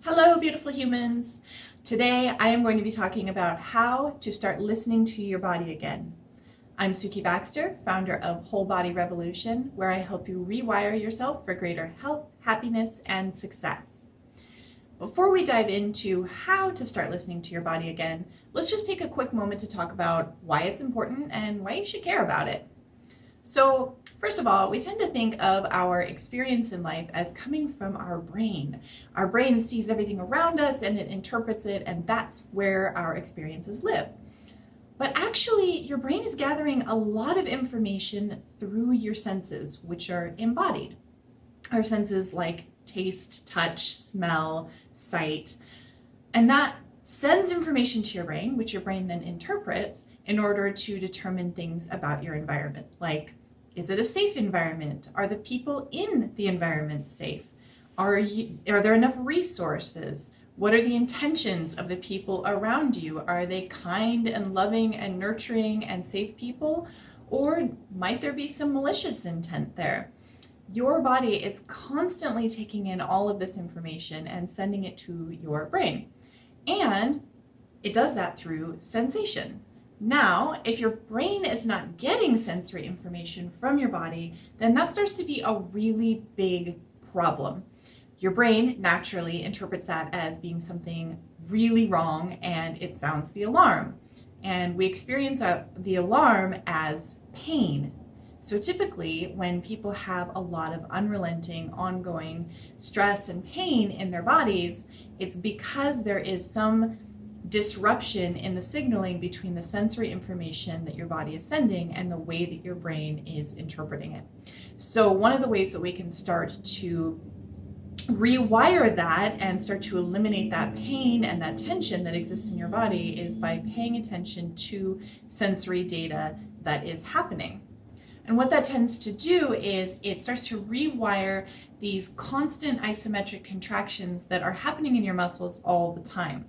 Hello, beautiful humans. Today, I am going to be talking about how to start listening to your body again. I'm Sukie Baxter, founder of Whole Body Revolution, where I help you rewire yourself for greater health, happiness, and success. Before we dive into how to start listening to your body again, let's just take a quick moment to talk about why it's important and why you should care about it. So, first of all, we tend to think of our experience in life as coming from our brain. Our brain sees everything around us and it interprets it, and that's where our experiences live. But actually, your brain is gathering a lot of information through your senses, which are embodied. Our senses like taste, touch, smell, sight, and that sends information to your brain, which your brain then interprets in order to determine things about your environment, like, is it a safe environment? Are the people in the environment safe? Are there enough resources? What are the intentions of the people around you? Are they kind and loving and nurturing and safe people? Or might there be some malicious intent there? Your body is constantly taking in all of this information and sending it to your brain. And it does that through sensation. Now, if your brain is not getting sensory information from your body, then that starts to be a really big problem. Your brain naturally interprets that as being something really wrong, and it sounds the alarm. And we experience the alarm as pain. So typically, when people have a lot of unrelenting, ongoing stress and pain in their bodies, it's because there is some disruption in the signaling between the sensory information that your body is sending and the way that your brain is interpreting it. So one of the ways that we can start to rewire that and start to eliminate that pain and that tension that exists in your body is by paying attention to sensory data that is happening. And what that tends to do is it starts to rewire these constant isometric contractions that are happening in your muscles all the time.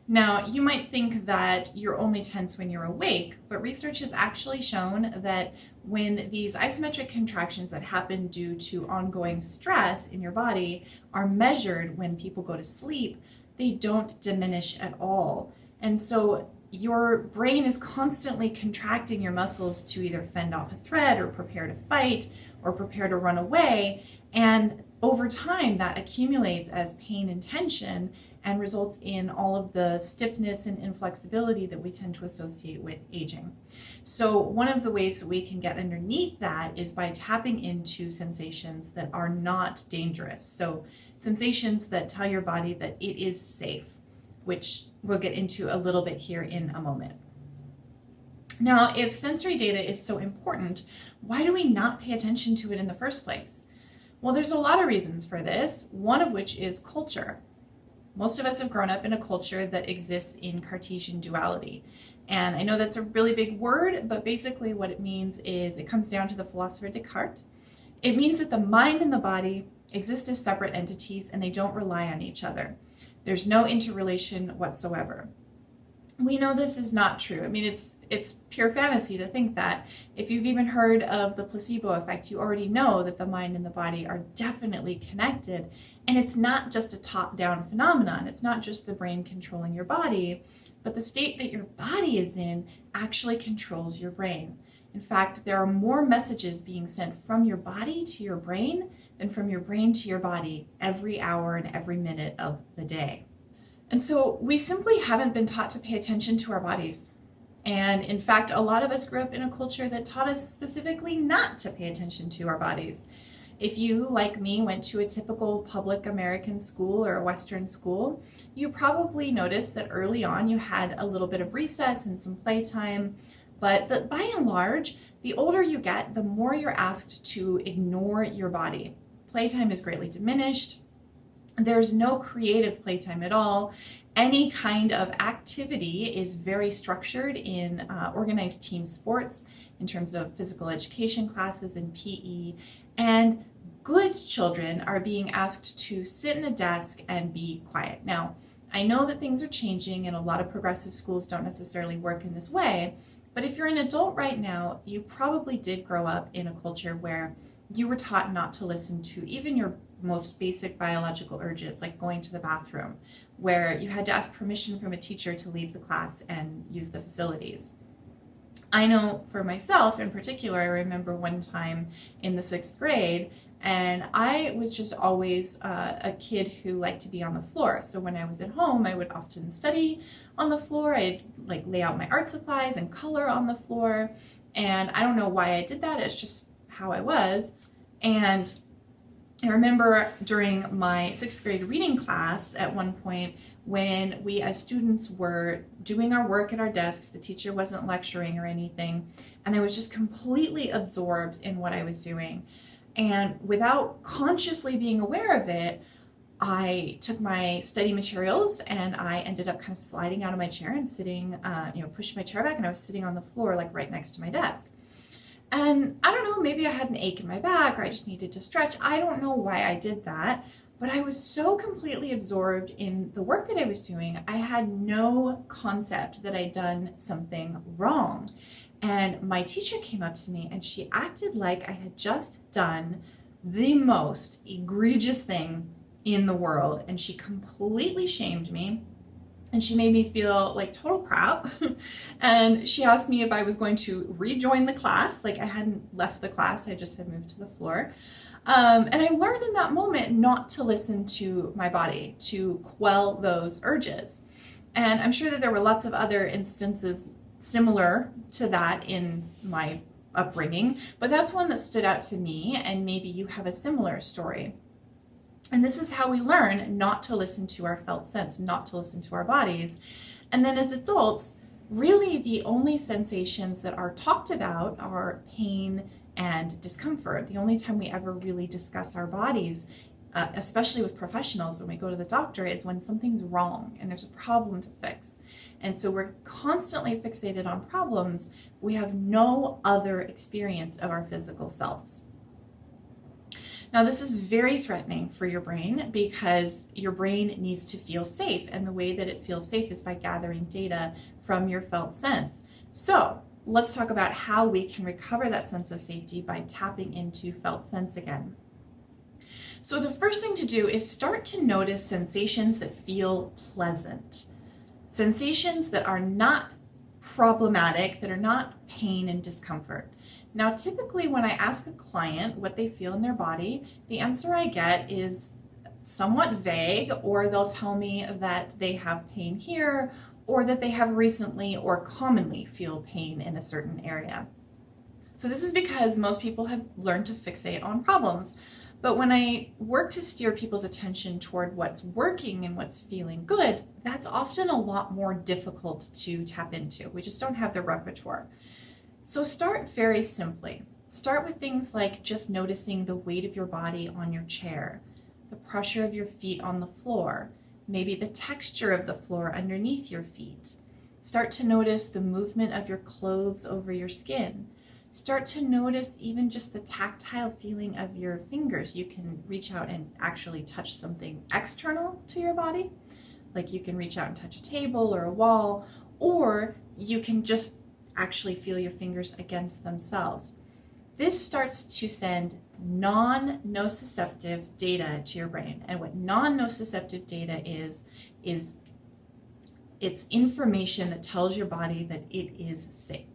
Now, you might think that you're only tense when you're awake, but research has actually shown that when these isometric contractions that happen due to ongoing stress in your body are measured when people go to sleep, they don't diminish at all. And so your brain is constantly contracting your muscles to either fend off a threat or prepare to fight or prepare to run away. And over time, that accumulates as pain and tension and results in all of the stiffness and inflexibility that we tend to associate with aging. So one of the ways that we can get underneath that is by tapping into sensations that are not dangerous. So sensations that tell your body that it is safe, which we'll get into a little bit here in a moment. Now, if sensory data is so important, why do we not pay attention to it in the first place? Well, there's a lot of reasons for this, one of which is culture. Most of us have grown up in a culture that exists in Cartesian duality. And I know that's a really big word, but basically what it means is it comes down to the philosopher Descartes. It means that the mind and the body exist as separate entities and they don't rely on each other. There's no interrelation whatsoever. We know this is not true. I mean, it's pure fantasy to think that. If you've even heard of the placebo effect, you already know that the mind and the body are definitely connected. And it's not just a top-down phenomenon. It's not just the brain controlling your body, but the state that your body is in actually controls your brain. In fact, there are more messages being sent from your body to your brain than from your brain to your body every hour and every minute of the day. And so we simply haven't been taught to pay attention to our bodies. And in fact, a lot of us grew up in a culture that taught us specifically not to pay attention to our bodies. If you, like me, went to a typical public American school or a Western school, you probably noticed that early on you had a little bit of recess and some playtime. But by and large, the older you get, the more you're asked to ignore your body. Playtime is greatly diminished. There's no creative playtime at all. Any kind of activity is very structured in organized team sports in terms of physical education classes and PE. And good children are being asked to sit in a desk and be quiet. Now, I know that things are changing and a lot of progressive schools don't necessarily work in this way, but if you're an adult right now, you probably did grow up in a culture where you were taught not to listen to even your most basic biological urges, like going to the bathroom, where you had to ask permission from a teacher to leave the class and use the facilities. I know for myself in particular, I remember one time in the 6th grade, and I was just always a kid who liked to be on the floor. So when I was at home, I would often study on the floor. I'd like lay out my art supplies and color on the floor. And I don't know why I did that. It's just how I was. And I remember during my 6th grade reading class at one point when we as students were doing our work at our desks, the teacher wasn't lecturing or anything, and I was just completely absorbed in what I was doing. And without consciously being aware of it, I took my study materials and I ended up kind of sliding out of my chair and sitting, pushed my chair back, and I was sitting on the floor like right next to my desk. And I don't know, maybe I had an ache in my back or I just needed to stretch. I don't know why I did that, but I was so completely absorbed in the work that I was doing. I had no concept that I'd done something wrong. And my teacher came up to me and she acted like I had just done the most egregious thing in the world. And she completely shamed me. And she made me feel like total crap. And she asked me if I was going to rejoin the class. Like I hadn't left the class, I just had moved to the floor. And I learned in that moment not to listen to my body, to quell those urges. And I'm sure that there were lots of other instances similar to that in my upbringing, but that's one that stood out to me, and maybe you have a similar story. And this is how we learn not to listen to our felt sense, not to listen to our bodies. And then as adults, really the only sensations that are talked about are pain and discomfort. The only time we ever really discuss our bodies, especially with professionals when we go to the doctor, is when something's wrong and there's a problem to fix. And so we're constantly fixated on problems. We have no other experience of our physical selves. Now, this is very threatening for your brain because your brain needs to feel safe, and the way that it feels safe is by gathering data from your felt sense. So let's talk about how we can recover that sense of safety by tapping into felt sense again. So the first thing to do is start to notice sensations that feel pleasant. Sensations that are not problematic, that are not pain and discomfort. Now, typically when I ask a client what they feel in their body, the answer I get is somewhat vague, or they'll tell me that they have pain here, or that they have recently or commonly feel pain in a certain area. So this is because most people have learned to fixate on problems. But when I work to steer people's attention toward what's working and what's feeling good, that's often a lot more difficult to tap into. We just don't have the repertoire. So start very simply. Start with things like just noticing the weight of your body on your chair, the pressure of your feet on the floor, maybe the texture of the floor underneath your feet. Start to notice the movement of your clothes over your skin. Start to notice even just the tactile feeling of your fingers. You can reach out and actually touch something external to your body, like you can reach out and touch a table or a wall, or you can just actually feel your fingers against themselves. This starts to send non-nociceptive data to your brain. And what non-nociceptive data is it's information that tells your body that it is safe.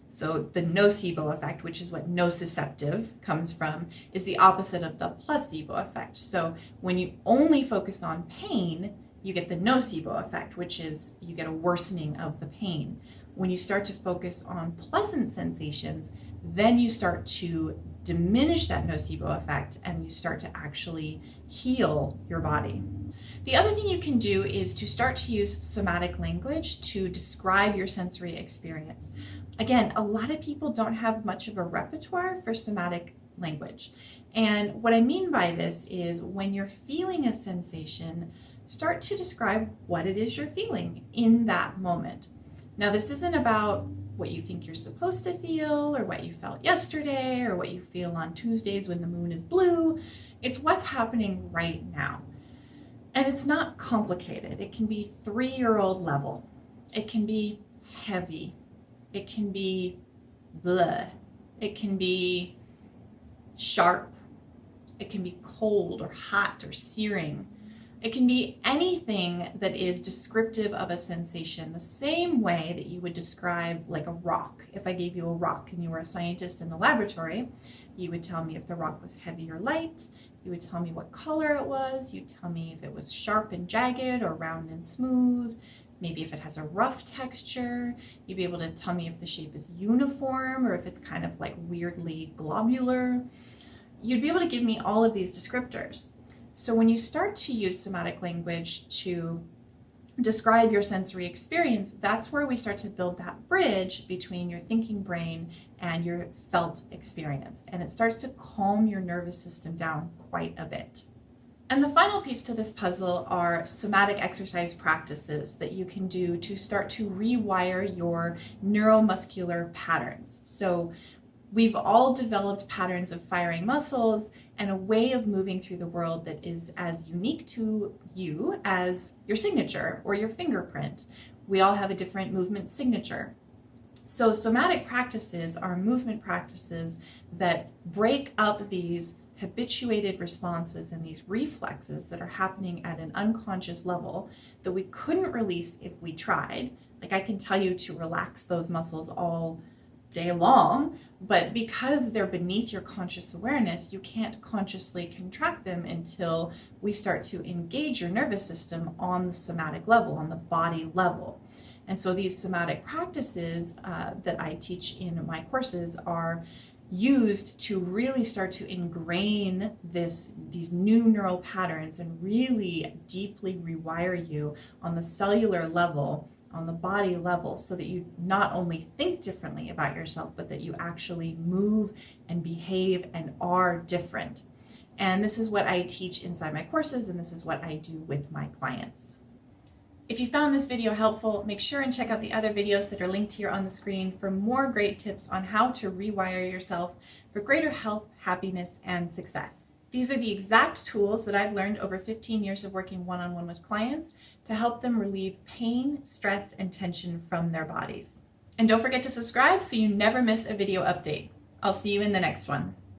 So the nocebo effect, which is what nociceptive comes from, is the opposite of the placebo effect. So when you only focus on pain, you get the nocebo effect, which is you get a worsening of the pain. When you start to focus on pleasant sensations, then you start to diminish that nocebo effect and you start to actually heal your body. The other thing you can do is to start to use somatic language to describe your sensory experience. Again, a lot of people don't have much of a repertoire for somatic language. And what I mean by this is when you're feeling a sensation, start to describe what it is you're feeling in that moment. Now, this isn't about what you think you're supposed to feel or what you felt yesterday or what you feel on Tuesdays when the moon is blue. It's what's happening right now. And it's not complicated. It can be 3-year-old level. It can be heavy. It can be blah. It can be sharp. It can be cold or hot or searing. It can be anything that is descriptive of a sensation, the same way that you would describe like a rock. If I gave you a rock and you were a scientist in the laboratory, you would tell me if the rock was heavy or light. You would tell me what color it was. You'd tell me if it was sharp and jagged or round and smooth. Maybe if it has a rough texture. You'd be able to tell me if the shape is uniform or if it's kind of like weirdly globular. You'd be able to give me all of these descriptors. So when you start to use somatic language to describe your sensory experience, that's where we start to build that bridge between your thinking brain and your felt experience. And it starts to calm your nervous system down quite a bit. And the final piece to this puzzle are somatic exercise practices that you can do to start to rewire your neuromuscular patterns. So we've all developed patterns of firing muscles and a way of moving through the world that is as unique to you as your signature or your fingerprint. We all have a different movement signature. So somatic practices are movement practices that break up these habituated responses and these reflexes that are happening at an unconscious level that we couldn't release if we tried. Like I can tell you to relax those muscles all day long, but because they're beneath your conscious awareness, you can't consciously contract them until we start to engage your nervous system on the somatic level, on the body level. And so these somatic practices that I teach in my courses are used to really start to ingrain these new neural patterns and really deeply rewire you on the cellular level, on the body level, so that you not only think differently about yourself, but that you actually move and behave and are different. And this is what I teach inside my courses, and this is what I do with my clients. If you found this video helpful, make sure and check out the other videos that are linked here on the screen for more great tips on how to rewire yourself for greater health, happiness, and success. These are the exact tools that I've learned over 15 years of working one-on-one with clients to help them relieve pain, stress, and tension from their bodies. And don't forget to subscribe so you never miss a video update. I'll see you in the next one.